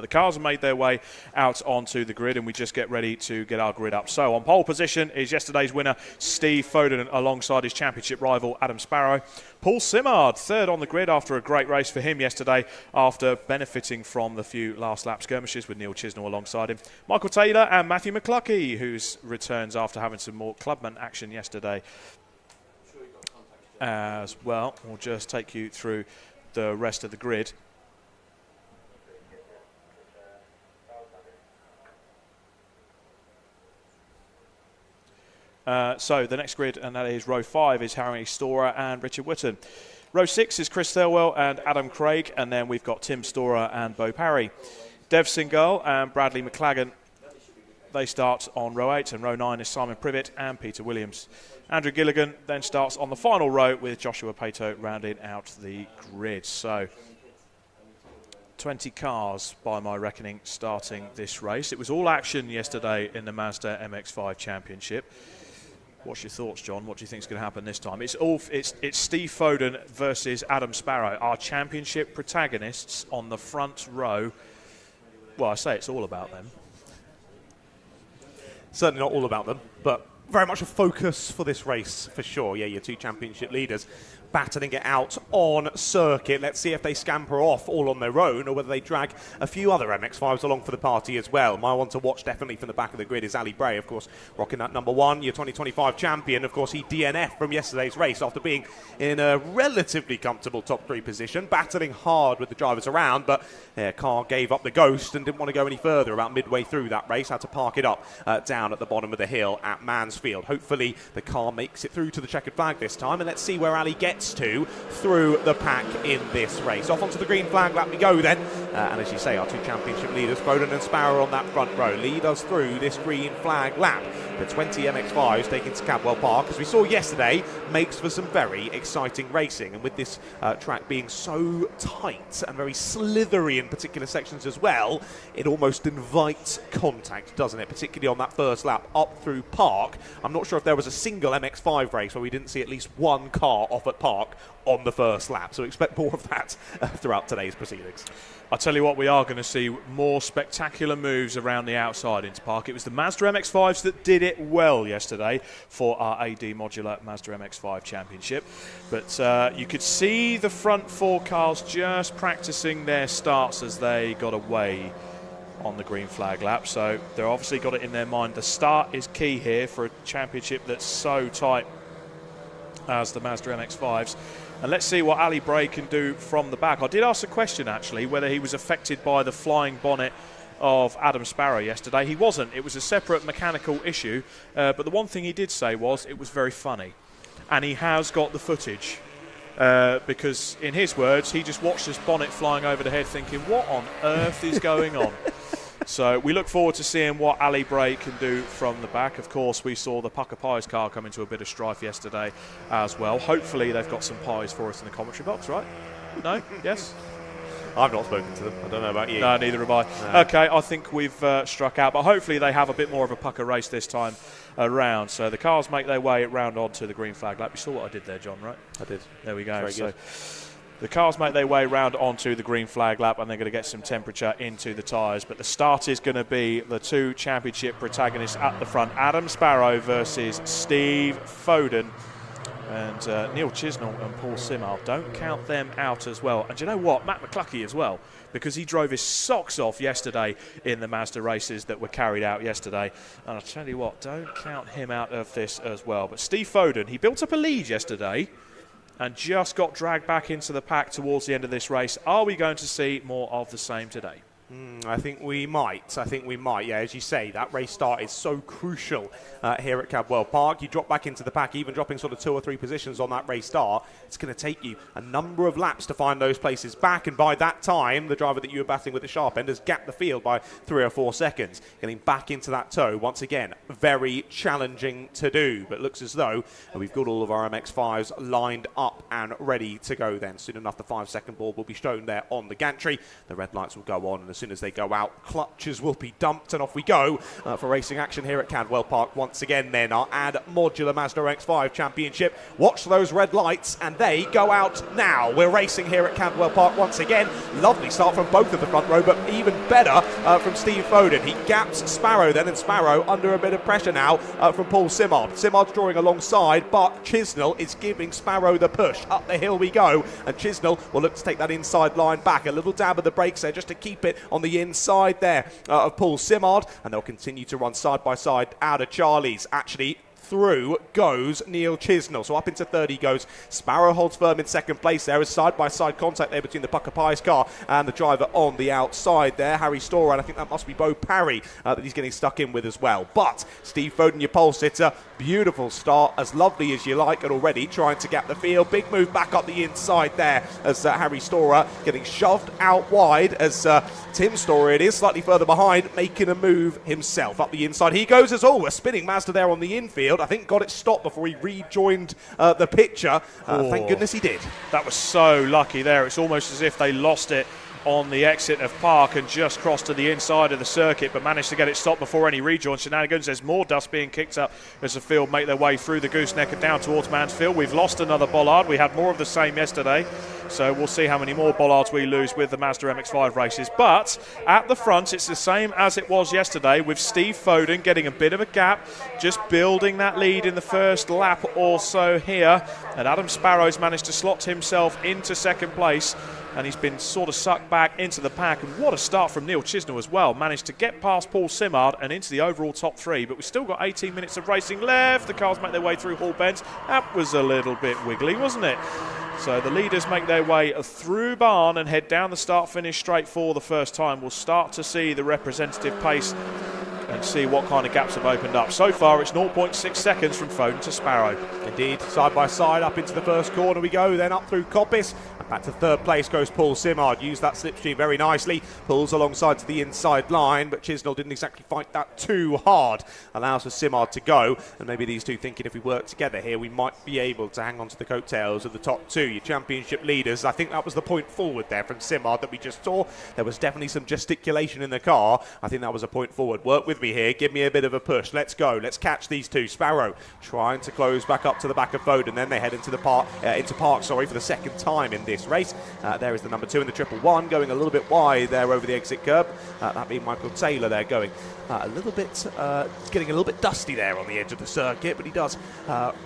The cars have made their way out onto the grid, and we just get ready to get our grid up. So on pole position is yesterday's winner, Steve Foden, alongside his championship rival, Adam Sparrow. Paul Simard, third on the grid after a great race for him yesterday, after benefiting from the few last lap skirmishes with Neil Chisnell alongside him. Michael Taylor and Matthew McCluckey, who's returns after having some more clubman action yesterday as well. We'll just take you through the rest of the grid. So the next grid, and that is row 5, is Harry Storer and Richard Whitton. Row 6 is Chris Thirlwell and Adam Craig, and then we've got Tim Storer and Bo Parry. Dev Singal and Bradley McLagan, they start on row 8, and row 9 is Simon Privet and Peter Williams. Andrew Gilligan then starts on the final row with Joshua Pato rounding out the grid. So 20 cars, by my reckoning, starting this race. It was all action yesterday in the Mazda MX-5 Championship. What's your thoughts, John? What do you think is going to happen this time? It's Steve Foden versus Adam Sparrow, our championship protagonists on the front row. Well, I say it's all about them. Certainly not all about them, but very much a focus for this race, for sure. Yeah, your two championship leaders battling it out on circuit. Let's see if they scamper off all on their own or whether they drag a few other MX-5s along for the party as well. My one to watch definitely from the back of the grid is Ali Bray, of course, rocking that number 1, your 2025 champion. Of course, he DNF'd from yesterday's race after being in a relatively comfortable top 3 position, battling hard with the drivers around, but car gave up the ghost and didn't want to go any further about midway through that race, had to park it up down at the bottom of the hill at Mansfield. Hopefully the car makes it through to the checkered flag this time, and let's see where Ali gets to through the pack in this race. Off onto the green flag lap we go then, and as you say, our two championship leaders, Foden and Sparrow, on that front row, lead us through this green flag lap. The 20 MX-5s taken to Cadwell Park, as we saw yesterday, makes for some very exciting racing, and with this track being so tight and very slithery in particular sections as well, it almost invites contact, doesn't it, particularly on that first lap up through Park. I'm not sure if there was a single MX-5 race where we didn't see at least one car off at Park on the first lap, so expect more of that throughout today's proceedings. I'll tell you what, we are going to see more spectacular moves around the outside into Park. It was the Mazda MX-5s that did it well yesterday for our AD Modular Mazda MX-5 Championship. But you could see the front 4 cars just practicing their starts as they got away on the green flag lap. So they've obviously got it in their mind. The start is key here for a championship that's so tight as the Mazda MX-5s. And let's see what Ali Bray can do from the back. I did ask a question, actually, whether he was affected by the flying bonnet of Adam Sparrow yesterday. He wasn't. It was a separate mechanical issue. But the one thing he did say was it was very funny. And he has got the footage. Because, in his words, he just watched this bonnet flying over the head thinking, what on earth is going on? So we look forward to seeing what Ali Bray can do from the back. Of course, we saw the Pucker Pies car come into a bit of strife yesterday as well. Hopefully they've got some pies for us in the commentary box, right? No? Yes? I've not spoken to them. I don't know about you. No, neither have I. No. Okay, I think we've struck out. But hopefully they have a bit more of a pucker race this time around. So the cars make their way round onto the green flag lap. You saw what I did there, John, right? I did. There we go. Very so good. the cars make their way round onto the green flag lap, and they're going to get some temperature into the tyres. But the start is going to be the two championship protagonists at the front. Adam Sparrow versus Steve Foden. And Neil Chisnell and Paul Simard, don't count them out as well. And do you know what? Matt McCluckey as well, because he drove his socks off yesterday in the Mazda races that were carried out yesterday. And I'll tell you what, don't count him out of this as well. But Steve Foden, he built up a lead yesterday and just got dragged back into the pack towards the end of this race. Are we going to see more of the same today? I think we might. Yeah, as you say, that race start is so crucial here at Cadwell Park. You drop back into the pack, even dropping sort of 2 or 3 positions on that race start. It's going to take you a number of laps to find those places back. And by that time, the driver that you were battling with the sharp end has gapped the field by 3 or 4 seconds. Getting back into that tow, once again, very challenging to do. But it looks as though we've got all of our MX-5s lined up and ready to go then. Soon enough, the 5-second board will be shown there on the gantry. The red lights will go on, and as soon as they go out, clutches will be dumped, and off we go for racing action here at Cadwell Park once again. Then our Modular Mazda MX-5 Championship. Watch those red lights, and they go out now. We're racing here at Cadwell Park once again. Lovely start from both of the front row, but even better from Steve Foden. He gaps Sparrow then, and Sparrow under a bit of pressure now from Paul Simard. Simard's drawing alongside, but Chisnell is giving Sparrow the push. Up the hill we go, and Chisnell will look to take that inside line back. A little dab of the brakes there just to keep it on the inside there of Paul Simard, and they'll continue to run side by side out of Charlie's. Actually, through goes Neil Chisnell. So up into third he goes. Sparrow holds firm in second place there as side-by-side contact there between the Pucker Pies car and the driver on the outside there, Harry Storer, and I think that must be Bo Parry that he's getting stuck in with as well. But Steve Foden, your pole sitter, beautiful start, as lovely as you like, and already trying to gap the field. Big move back up the inside there as Harry Storer getting shoved out wide as Tim Storer, it is slightly further behind, making a move himself. Up the inside he goes as a spinning Mazda there on the infield. I think got it stopped before he rejoined the picture. Thank goodness he did. That was so lucky there. It's almost as if they lost it on the exit of Park and just crossed to the inside of the circuit, but managed to get it stopped before any rejoin shenanigans. There's more dust being kicked up as the field make their way through the gooseneck and down towards Mansfield. We've lost another bollard. We had more of the same yesterday, so we'll see how many more bollards we lose with the Mazda MX-5 races. But at the front, it's the same as it was yesterday, with Steve Foden getting a bit of a gap, just building that lead in the first lap or so here. And Adam Sparrow's managed to slot himself into second place, and he's been sort of sucked back into the pack. And what a start from Neil Chisnell as well. Managed to get past Paul Simard and into the overall top three, but we've still got 18 minutes of racing left. The cars make their way through Hall Bends. That was a little bit wiggly, wasn't it? So the leaders make their way through Barn and head down the start-finish straight for the first time. We'll start to see the representative pace and see what kind of gaps have opened up. So far, it's 0.6 seconds from Foden to Sparrow. Indeed, side by side, up into the first corner we go, then up through Coppice. Back to third place goes Paul Simard. Used that slipstream very nicely. Pulls alongside to the inside line, but Chisnell didn't exactly fight that too hard. Allows for Simard to go, and maybe these two thinking if we work together here, we might be able to hang on to the coattails of the top two, your championship leaders. I think that was the point forward there from Simard that we just saw. There was definitely some gesticulation in the car. I think that was a point forward. Work with me here. Give me a bit of a push. Let's go. Let's catch these two. Sparrow trying to close back up to the back of Foden. Then they head into the Park for the second time in this race. There is the number 2 in the 111 going a little bit wide there over the exit curb. That being Michael Taylor there going a little bit, getting a little bit dusty there on the edge of the circuit, but he does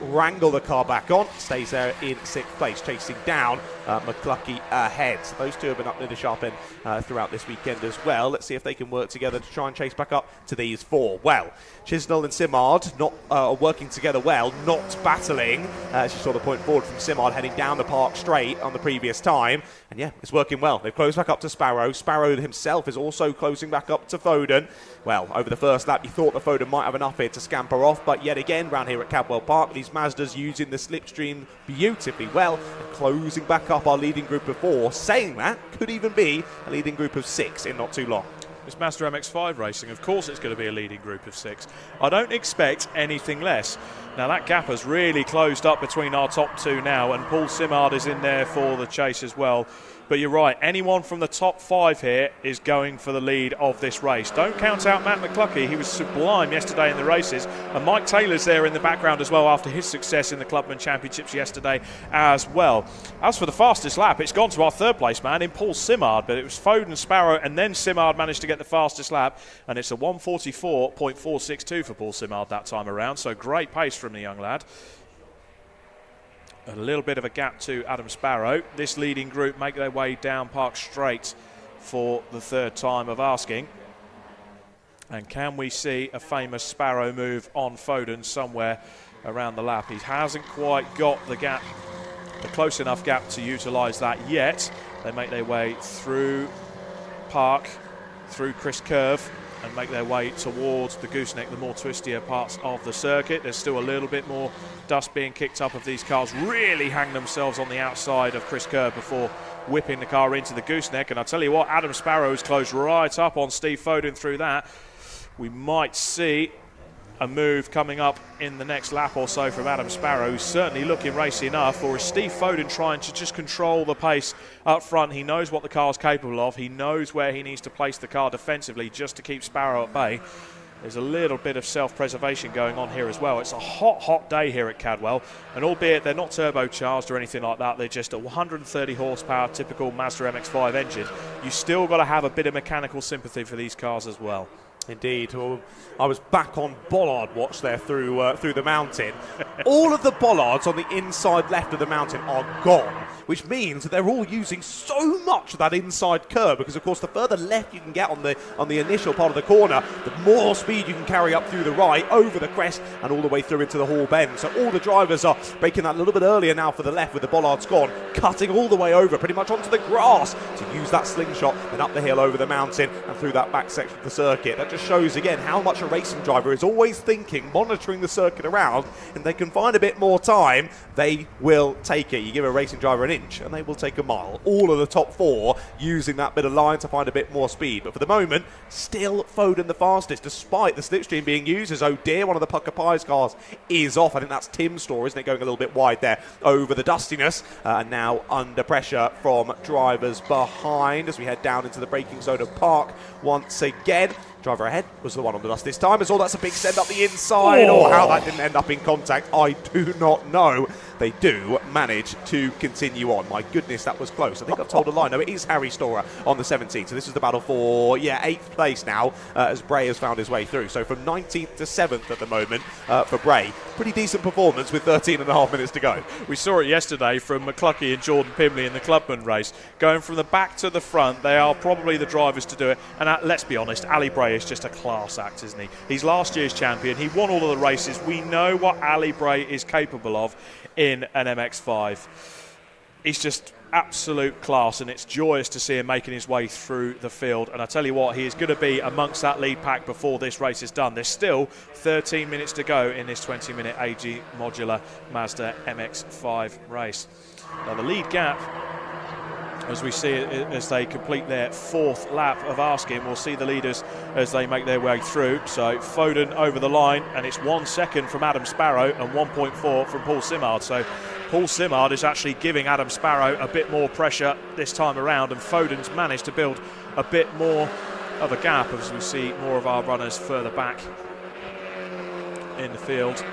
wrangle the car back on, stays there in 6th place, chasing down McCluckey ahead. So those two have been up near the sharp end throughout this weekend as well. Let's see if they can work together to try and chase back up to these four. Well, Chisnell and Simard not working together well, not battling. As you saw the point forward from Simard heading down the Park straight on the previous time. And yeah, it's working well. They've closed back up to Sparrow. Sparrow himself is also closing back up to Foden. Well, over the first lap, you thought that Foden might have enough here to scamper off, but yet again, round here at Cadwell Park, these Mazdas using the slipstream beautifully well, and closing back up our leading group of 4. Saying that, could even be a leading group of 6 in not too long. It's Mazda MX-5 racing. Of course it's going to be a leading group of 6. I don't expect anything less. Now that gap has really closed up between our top two now, and Paul Simard is in there for the chase as well. But you're right, anyone from the top 5 here is going for the lead of this race. Don't count out Matt McCluckey. He was sublime yesterday in the races. And Mike Taylor's there in the background as well after his success in the Clubman Championships yesterday as well. As for the fastest lap, it's gone to our third place man in Paul Simard. But it was Foden, Sparrow, and then Simard managed to get the fastest lap. And it's a 1:44.462 for Paul Simard that time around. So great pace from the young lad. A little bit of a gap to Adam Sparrow. This leading group make their way down Park Straight for the third time of asking. And can we see a famous Sparrow move on Foden somewhere around the lap? He hasn't quite got the gap, the close enough gap to utilise that yet. They make their way through Park, through Chris Curve, and make their way towards the gooseneck, the more twistier parts of the circuit. There's still a little bit more dust being kicked up of these cars really hang themselves on the outside of Chris Kerr before whipping the car into the gooseneck. And I tell you what, Adam Sparrow's closed right up on Steve Foden through that. We might see a move coming up in the next lap or so from Adam Sparrow, who's certainly looking racy enough, or is Steve Foden trying to just control the pace up front? He knows what the car's capable of. He knows where he needs to place the car defensively just to keep Sparrow at bay. There's a little bit of self-preservation going on here as well. It's a hot, hot day here at Cadwell, and albeit they're not turbocharged or anything like that, they're just a 130 horsepower typical Mazda MX-5 engine. You still got to have a bit of mechanical sympathy for these cars as well. Indeed. Well, I was back on bollard watch there through the mountain. All of the bollards on the inside left of the mountain are gone, which means that they're all using so much of that inside curve, because of course the further left you can get on the initial part of the corner, the more speed you can carry up through the right, over the crest and all the way through into the Hall Bend. So all the drivers are breaking that a little bit earlier now for the left with the bollards gone, cutting all the way over pretty much onto the grass to use that slingshot and up the hill over the mountain and through that back section of the circuit. That just shows again how much a racing driver is always thinking, monitoring the circuit around, and they can find a bit more time, they will take it. You give a racing driver an inch and they will take a mile. All of the top four using that bit of line to find a bit more speed, but for the moment still Foden the fastest despite the slipstream being used, as oh dear, one of the Pucker Pies cars is off. I think that's Tim's store, isn't it, going a little bit wide there over the dustiness, and now under pressure from drivers behind as we head down into the braking zone of Park once again. Driver ahead was the one on the dust this time, as all that's a big send up the inside. Oh, how that didn't end up in contact, I do not know. They do manage to continue on. My goodness, that was close. I think I've told a lie. No, it is Harry Storer on the 17th. So this is the battle for, 8th place now, as Bray has found his way through. So from 19th to 7th at the moment for Bray. Pretty decent performance with 13 and a half minutes to go. We saw it yesterday from McCluckey and Jordan Pimley in the Clubman race. Going from the back to the front, they are probably the drivers to do it. And let's be honest, Ali Bray is just a class act, isn't he? He's last year's champion. He won all of the races. We know what Ali Bray is capable of in an MX-5. He's just absolute class, and it's joyous to see him making his way through the field. And I tell you what, he is going to be amongst that lead pack before this race is done. There's still 13 minutes to go in this 20-minute AG Modular Mazda MX-5 race. Now the lead gap, as we see it as they complete their fourth lap of asking, we'll see the leaders as they make their way through. So Foden over the line, and it's 1 second from Adam Sparrow and 1.4 from Paul Simard. So Paul Simard is actually giving Adam Sparrow a bit more pressure this time around, and Foden's managed to build a bit more of a gap as we see more of our runners further back in the field.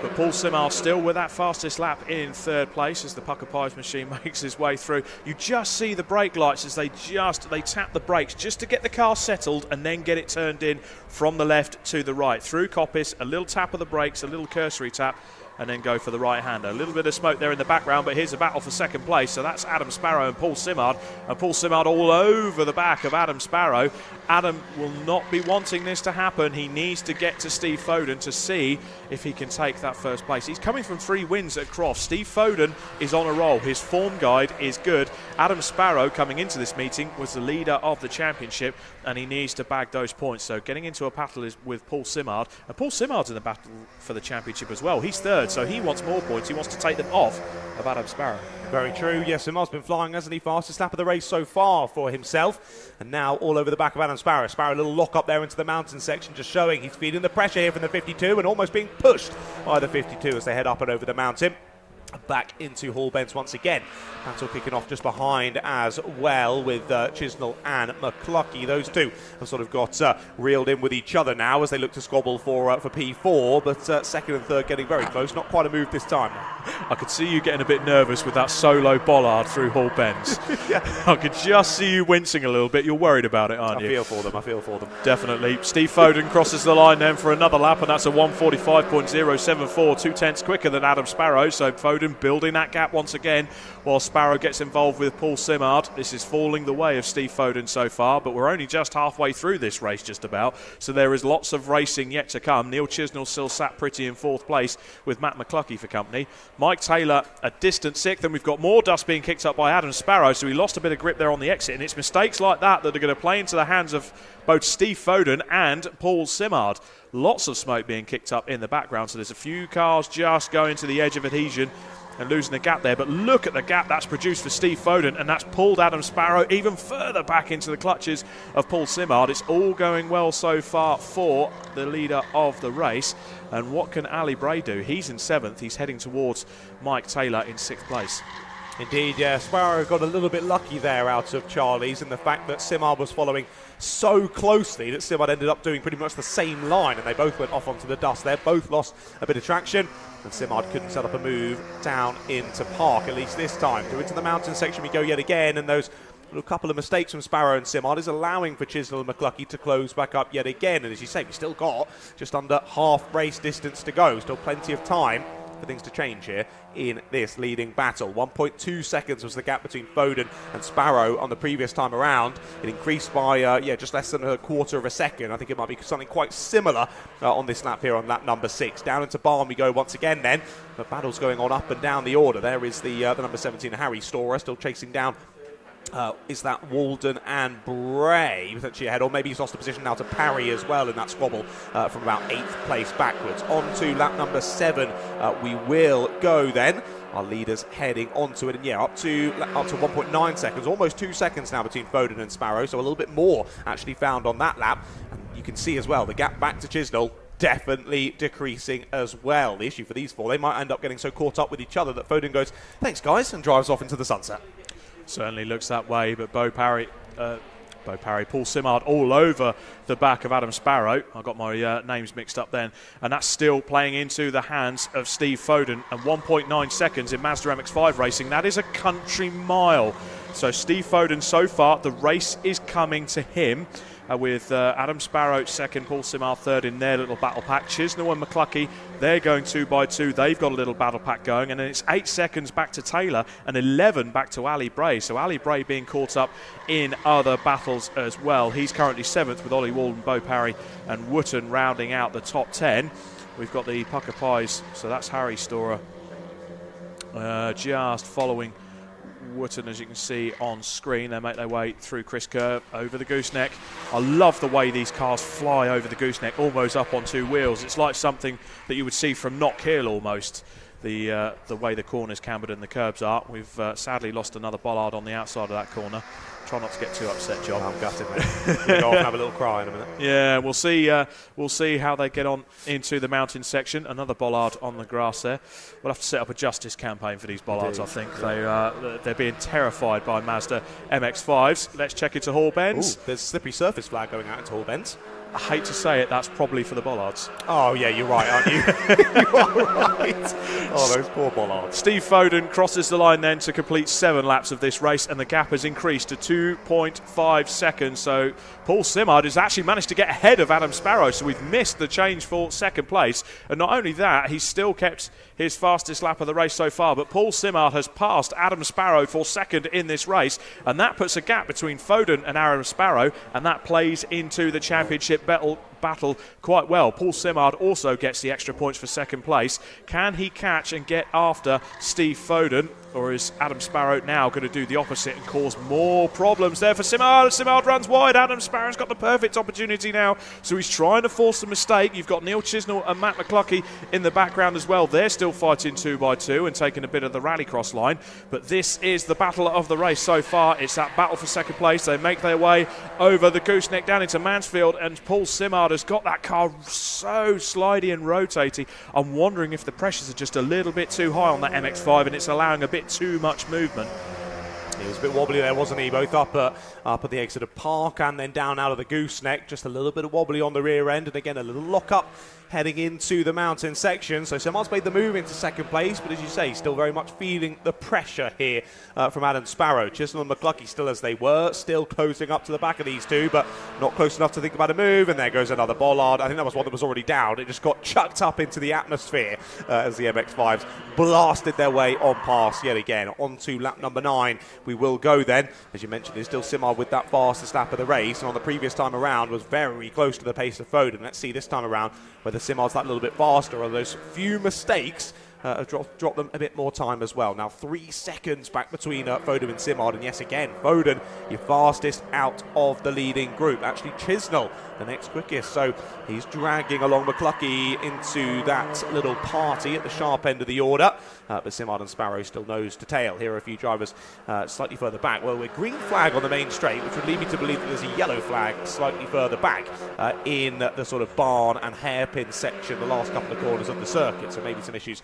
But Paul Simard still with that fastest lap in third place as the Pucker Pies machine makes his way through. You just see the brake lights as they tap the brakes just to get the car settled and then get it turned in from the left to the right. Through Coppice, a little tap of the brakes, a little cursory tap, and then go for the right-hander. A little bit of smoke there in the background, but here's a battle for second place. So that's Adam Sparrow and Paul Simard. And Paul Simard all over the back of Adam Sparrow. Adam will not be wanting this to happen. He needs to get to Steve Foden to see if he can take that first place. He's coming from 3 wins at Croft. Steve Foden is on a roll. His form guide is good. Adam Sparrow, coming into this meeting, was the leader of the championship, and he needs to bag those points. So getting into a battle is with Paul Simard. And Paul Simard's in the battle for the championship as well. He's third, so he wants more points. He wants to take them off of Adam Sparrow. Very true. Yes, Simard's been flying, hasn't he? Fastest lap of the race so far for himself. And now all over the back of Adam Sparrow. Sparrow, a little lock up there into the mountain section, just showing he's feeling the pressure here from the 52 and almost being pushed by the 52 as they head up and over the mountain. Back into Hall Bends once again. Battle kicking off just behind as well with Chisnell and McCluckey. Those two have sort of got reeled in with each other now as they look to squabble for P4, but second and third getting very close. Not quite a move this time. I could see you getting a bit nervous with that solo bollard through Hall Bends. Yeah. I could just see you wincing a little bit. You're worried about it, aren't you? I feel for them. Definitely. Steve Foden crosses the line then for another lap, and that's a 1:45.074, 2/10 quicker than Adam Sparrow. So Foden building that gap once again while Sparrow gets involved with Paul Simard. This is falling the way of Steve Foden so far, but we're only just halfway through this race just about, so there is lots of racing yet to come. Neil Chisnell still sat pretty in fourth place with Matt McCluckey for company. Mike Taylor a distant sixth, and we've got more dust being kicked up by Adam Sparrow, so he lost a bit of grip there on the exit, and it's mistakes like that that are going to play into the hands of both Steve Foden and Paul Simard. Lots of smoke being kicked up in the background, so there's a few cars just going to the edge of adhesion and losing the gap there. But look at the gap that's produced for Steve Foden, and that's pulled Adam Sparrow even further back into the clutches of Paul Simard. It's all going well so far for the leader of the race. And what can Ali Bray do? He's in 7th. He's heading towards Mike Taylor in 6th place. Indeed, yeah. Sparrow got a little bit lucky there out of Charlie's, and the fact that Simard was following so closely that Simard ended up doing pretty much the same line, and they both went off onto the dust there. Both lost a bit of traction, and Simard couldn't set up a move down into park, at least this time. So into the mountain section we go yet again, and those little couple of mistakes from Sparrow and Simard is allowing for Chisnell and McCluskey to close back up yet again. And as you say, we've still got just under half race distance to go. Still plenty of time for things to change here in this leading battle. 1.2 seconds was the gap between Foden and Sparrow on the previous time around. It increased by just less than a quarter of a second. I think it might be something quite similar on this lap here on lap number 6. Down into Barn we go once again then. The battle's going on up and down the order. There is the number 17 Harry Storer still chasing down. Is that Walden and Bray potentially ahead, or maybe he's lost a position now to Parry as well in that squabble from about 8th place backwards. On to lap number 7 we will go then. Our leaders heading onto it, and yeah, up to 1.9 seconds, almost 2 seconds now between Foden and Sparrow, so a little bit more actually found on that lap. And you can see as well the gap back to Chisnell definitely decreasing as well. The issue for these four, they might end up getting so caught up with each other that Foden goes, "Thanks guys," and drives off into the sunset. Certainly looks that way, but Paul Simard all over the back of Adam Sparrow. I got my names mixed up then. And that's still playing into the hands of Steve Foden. And 1.9 seconds in Mazda MX-5 racing. That is a country mile. So Steve Foden so far, the race is coming to him. With Adam Sparrow second, Paul Simard third in their little battle pack. Chisnell and McCluskey, they're going 2 by 2. They've got a little battle pack going. And then it's 8 seconds back to Taylor and 11 back to Ali Bray. So Ali Bray being caught up in other battles as well. He's currently 7th with Ollie Walden, Bo Parry and Wootton rounding out the top 10. We've got the Pucker Pies, so that's Harry Storer just following Wootton, as you can see on screen. They make their way through Chris Kerr over the gooseneck. I love the way these cars fly over the gooseneck, almost up on 2 wheels. It's like something that you would see from Knock Hill almost, the way the corners cambered and the curbs are. We've sadly lost another bollard on the outside of that corner. Try not to get too upset, John. I'm gutted, mate. We'll go off and have a little cry in a minute. Yeah, we'll see how they get on into the mountain section. Another bollard on the grass there. We'll have to set up a justice campaign for these bollards, I think. They're being terrified by Mazda MX-5s. Let's check into Hall Bends. Ooh, there's a slippery surface flag going out into Hall Bends. I hate to say it, that's probably for the bollards. Oh, yeah, you're right, aren't you? You are right. Oh, those poor bollards. Steve Foden crosses the line then to complete 7 laps of this race, and the gap has increased to 2.5 seconds. So Paul Simard has actually managed to get ahead of Adam Sparrow, so we've missed the change for second place. And not only that, he's still kept his fastest lap of the race so far, but Paul Simard has passed Adam Sparrow for second in this race, and that puts a gap between Foden and Adam Sparrow, and that plays into the championship battle quite well. Paul Simard also gets the extra points for second place. Can he catch and get after Steve Foden, or is Adam Sparrow now going to do the opposite and cause more problems there for Simard? Simard runs wide. Adam Sparrow's got the perfect opportunity now, so he's trying to force a mistake. You've got Neil Chisnell and Matt McCluskey in the background as well. They're still fighting 2 by 2 and taking a bit of the rallycross line, but this is the battle of the race so far. It's that battle for second place. They make their way over the gooseneck down into Mansfield, and Paul Simard has got that car so slidey and rotating. I'm wondering if the pressures are just a little bit too high on that MX-5 and it's allowing a bit too much movement. He was a bit wobbly there, wasn't he? Both up at the exit of Park and then down out of the gooseneck. Just a little bit of wobbly on the rear end, and again a little lock up heading into the mountain section. So Simon's made the move into second place, but as you say, still very much feeling the pressure here from Adam Sparrow. Chisnell and McCluskey still as they were, still closing up to the back of these two, but not close enough to think about a move. And there goes another bollard. I think that was one that was already down. It just got chucked up into the atmosphere as the MX-5s blasted their way on past yet again. On to lap number 9 we will go then. As you mentioned, there's still Simard with that fastest lap of the race, and on the previous time around was very close to the pace of Foden. Let's see this time around whether Simard's that little bit faster, or those few mistakes have dropped them a bit more time as well. Now 3 seconds back between Foden and Simard, and yes, again, Foden, your fastest out of the leading group. Actually, Chisnell, the next quickest, so he's dragging along McCluckey into that little party at the sharp end of the order. But Simard and Sparrow still nose to tail. Here are a few drivers slightly further back. Well, we're green flag on the main straight, which would lead me to believe that there's a yellow flag slightly further back in the sort of barn and hairpin section, the last couple of corners of the circuit. So maybe some issues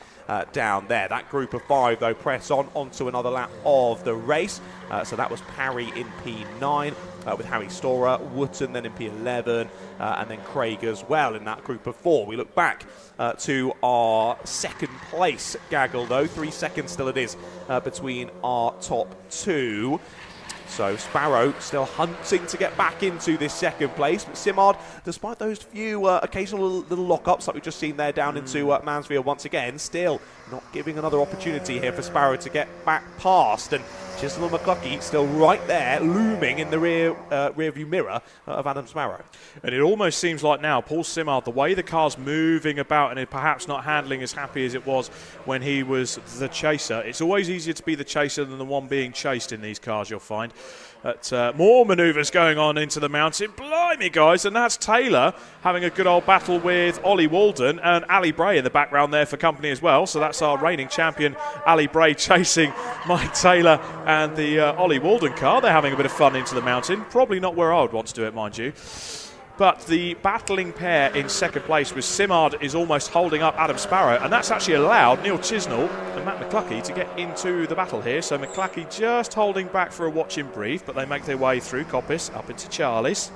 down there. That group of 5, though, press on onto another lap of the race. So that was Parry in P9. With Harry Storer, Wootton then in P11, and then Craig as well in that group of 4. We look back to our second place gaggle, though. 3 seconds still it is between our top 2. So Sparrow still hunting to get back into this second place. But Simard, despite those few occasional little lock-ups like we've just seen there down into Mansfield once again, still not giving another opportunity here for Sparrow to get back past. And Chisnell and McCluckey still right there, looming in the rear view mirror of Adam Sparrow. And it almost seems like now, Paul Simard, the way the car's moving about and it perhaps not handling as happy as it was when he was the chaser. It's always easier to be the chaser than the one being chased in these cars, you'll find. But more manoeuvres going on into the mountain. Blimey, guys, and that's Taylor having a good old battle with Ollie Walden and Ali Bray in the background there for company as well. So that's our reigning champion, Ali Bray, chasing Mike Taylor and the Ollie Walden car. They're having a bit of fun into the mountain. Probably not where I would want to do it, mind you. But the battling pair in second place with Simard is almost holding up Adam Sparrow, and that's actually allowed Neil Chisnell and Matt McCluckey to get into the battle here. So McCluckey just holding back for a watching brief, but they make their way through Coppice up into Charlie's.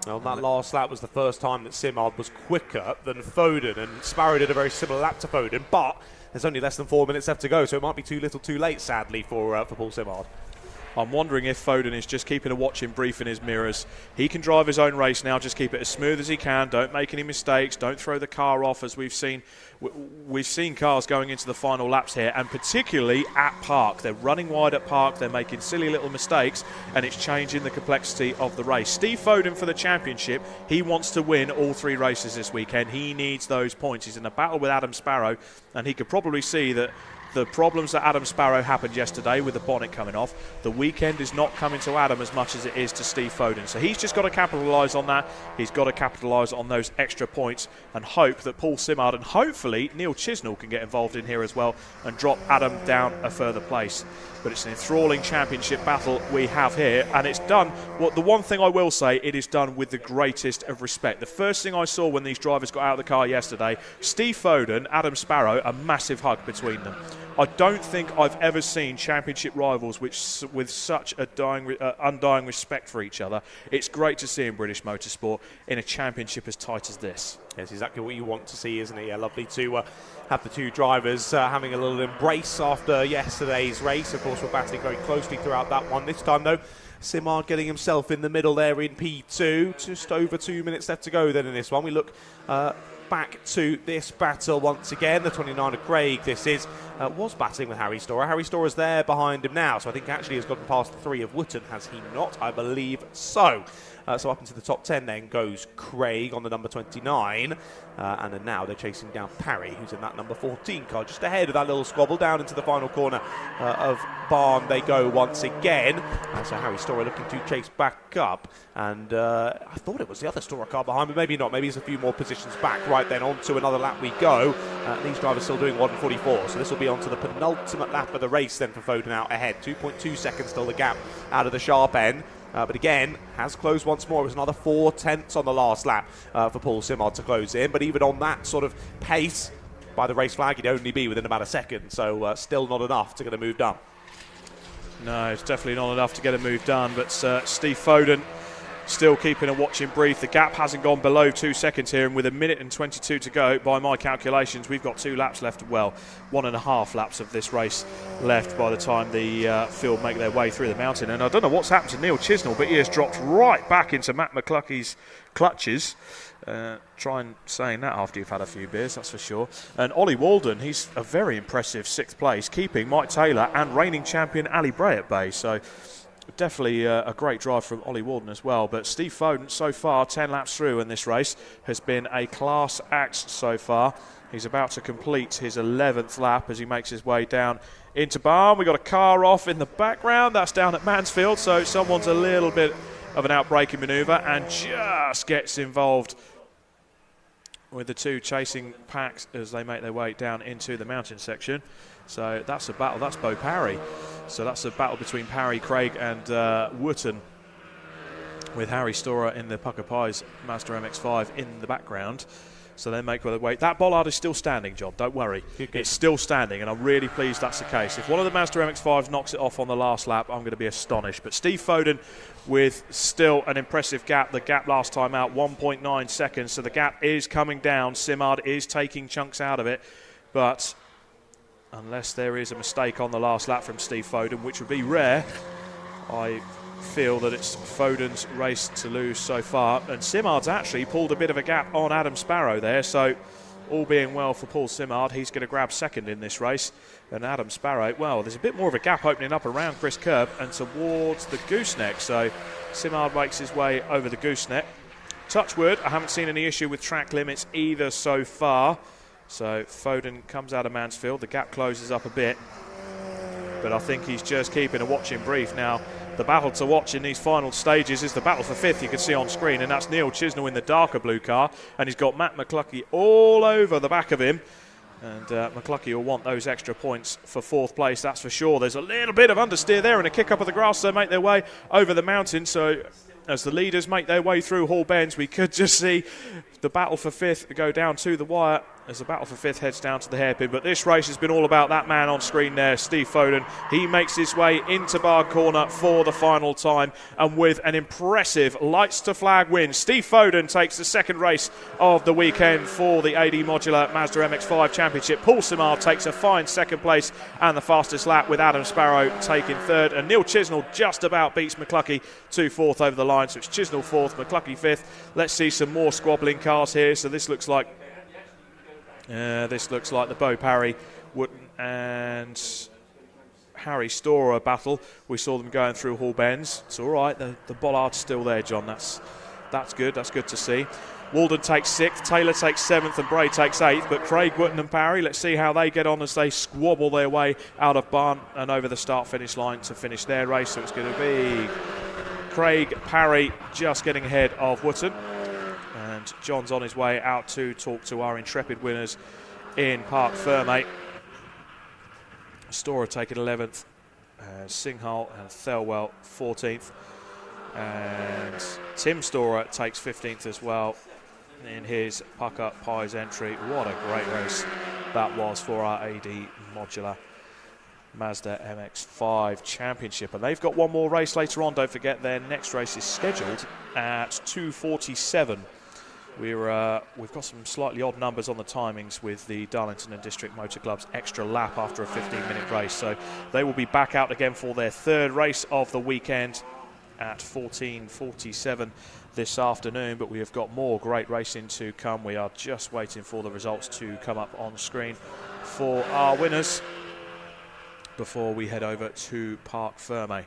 Well, that last lap was the first time that Simard was quicker than Foden, and Sparrow did a very similar lap to Foden, but there's only less than 4 minutes left to go, so it might be too little too late, sadly, for Paul Simard. I'm wondering if Foden is just keeping a watching brief in his mirrors. He can drive his own race now, just keep it as smooth as he can, don't make any mistakes, don't throw the car off, as we've seen cars going into the final laps here, and particularly at Park. They're running wide at Park, they're making silly little mistakes, and it's changing the complexity of the race. Steve Foden for the championship, he wants to win all 3 races this weekend. He needs those points. He's in a battle with Adam Sparrow, and he could probably see that the problems that Adam Sparrow happened yesterday with the bonnet coming off, the weekend is not coming to Adam as much as it is to Steve Foden. So he's just got to capitalise on that. He's got to capitalise on those extra points and hope that Paul Simard and hopefully Neil Chisnell can get involved in here as well and drop Adam down a further place. But it's an enthralling championship battle we have here, and it's done, the one thing I will say, it is done with the greatest of respect. The first thing I saw when these drivers got out of the car yesterday, Steve Foden, Adam Sparrow, a massive hug between them. I don't think I've ever seen championship rivals with such a undying respect for each other. It's great to see in British motorsport in a championship as tight as this. Yes, exactly what you want to see, isn't it? Yeah, lovely to have the 2 drivers having a little embrace after yesterday's race. Of course, we're battling very closely throughout that one. This time, though, Simard getting himself in the middle there in P2. Just over 2 minutes left to go then in this one. We look back to this battle once again. The 29 of Craig, this is, was battling with Harry Storer. Harry Storer's there behind him now, so I think actually has gotten past the 3 of Wootton, has he not? I believe so. So up into the top 10 then goes Craig on the number 29. And then now they're chasing down Parry, who's in that number 14 car, just ahead of that little squabble. Down into the final corner of Barn they go once again. So Harry Storer looking to chase back up. And I thought it was the other Storer car behind, but maybe not. Maybe he's a few more positions back. Right then, on to another lap we go. These drivers still doing 1:44, so this will be on to the penultimate lap of the race then for Foden out ahead. 2.2 seconds still the gap out of the sharp end. But again, has closed once more. It was another 4/10 on the last lap for Paul Simard to close in. But even on that sort of pace, by the race flag, he'd only be within about a second. So still not enough to get a move done. No, it's definitely not enough to get a move done. But Steve Foden still keeping a watching brief. The gap hasn't gone below 2 seconds here, and with 1 minute and 22 to go, by my calculations, we've got 2 laps left. Well, 1.5 laps of this race left by the time the field make their way through the mountain. And I don't know what's happened to Neil Chisnell, but he has dropped right back into Matt McCluckey's clutches. Try and saying that after you've had a few beers, that's for sure. And Ollie Walden, he's a very impressive 6th place, keeping Mike Taylor and reigning champion Ali Bray at bay. So Definitely a great drive from Ollie Walden as well. But Steve Foden, so far, 10 laps through in this race, has been a class act so far. He's about to complete his 11th lap as he makes his way down into barn. We've got a car off in the background. That's down at Mansfield, so someone's a little bit of an outbraking manoeuvre and just gets involved with the two chasing packs as they make their way down into the mountain section. So that's a battle. That's Bo Parry. So that's a battle between Parry, Craig and Wootton, with Harry Storer in the Pucker Pies Mazda MX-5 in the background. So they make their way. That bollard is still standing, John. Don't worry. It's still standing, and I'm really pleased that's the case. If one of the Mazda MX-5s knocks it off on the last lap, I'm going to be astonished. But Steve Foden with still an impressive gap. The gap last time out, 1.9 seconds. So the gap is coming down. Simard is taking chunks out of it. But unless there is a mistake on the last lap from Steve Foden, which would be rare, I feel that it's Foden's race to lose so far. And Simard's actually pulled a bit of a gap on Adam Sparrow there, so all being well for Paul Simard, he's going to grab second in this race. And Adam Sparrow, well, there's a bit more of a gap opening up around Chris Kerb and towards the gooseneck, so Simard makes his way over the gooseneck. Touch wood, I haven't seen any issue with track limits either so far. So Foden comes out of Mansfield, the gap closes up a bit, but I think he's just keeping a watching brief. Now, the battle to watch in these final stages is the battle for fifth, you can see on screen, and that's Neil Chisnell in the darker blue car, and he's got Matt McCluskey all over the back of him. And McCluskey will want those extra points for fourth place, that's for sure. There's a little bit of understeer there and a kick up of the grass, they make their way over the mountain. So as the leaders make their way through Hall Bends, we could just see the battle for fifth go down to the wire as the battle for fifth heads down to the hairpin. But this race has been all about that man on screen there, Steve Foden. He makes his way into Bar Corner for the final time, and with an impressive lights to flag win, Steve Foden takes the second race of the weekend for the AD Modular Mazda MX-5 Championship. Paul Simard takes a fine second place and the fastest lap, with Adam Sparrow taking third, and Neil Chisnell just about beats McCluskey to fourth over the line. So it's Chisnell fourth, McCluskey fifth. Let's see some more squabbling cars here. So this looks like the Bo Parry, Wootton and Harry Storer battle. We saw them going through Hall Bends. It's all right. The bollard's still there, John. That's good. That's good to see. Walden takes sixth, Taylor takes seventh, and Bray takes eighth. But Craig, Wootton and Parry, let's see how they get on as they squabble their way out of barn and over the start-finish line to finish their race. So it's going to be Craig, Parry just getting ahead of Wootton. And John's on his way out to talk to our intrepid winners in Parc Ferme. Storer taking 11th, Singhal and Thelwell 14th. And Tim Storer takes 15th as well in his Pucker Pies entry. What a great race that was for our AD Modular Mazda MX-5 Championship. And they've got one more race later on. Don't forget, their next race is scheduled at 2:47. We've got some slightly odd numbers on the timings with the Darlington and District Motor Club's extra lap after a 15-minute race. So they will be back out again for their third race of the weekend at 14:47 this afternoon. But we have got more great racing to come. We are just waiting for the results to come up on screen for our winners before we head over to Parc Ferme.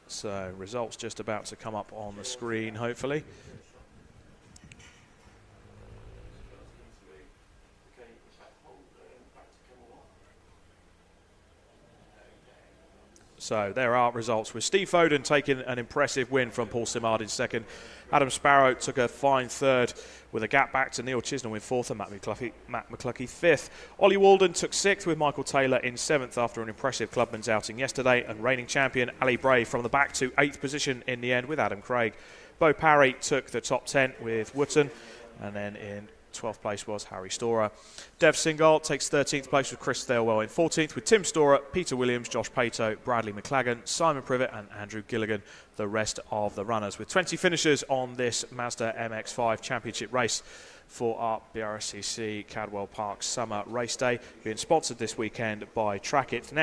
So results just about to come up on the screen, hopefully. So there are results, with Steve Foden taking an impressive win from Paul Simard in second. Adam Sparrow took a fine third with a gap back to Neil Chisnell in fourth, and Matt McCluskey fifth. Ollie Walden took sixth, with Michael Taylor in seventh after an impressive clubman's outing yesterday, and reigning champion Ali Bray from the back to eighth position in the end with Adam Craig. Bo Parry took the top 10 with Wootton, and then in 12th place was Harry Storer. Dev Singhal takes 13th place with Chris Thelwell in 14th, with Tim Storer, Peter Williams, Josh Pato, Bradley McLagan, Simon Privet and Andrew Gilligan, the rest of the runners. With 20 finishers on this Mazda MX-5 Championship race for our BRSCC Cadwell Park Summer Race Day, being sponsored this weekend by Track It. Now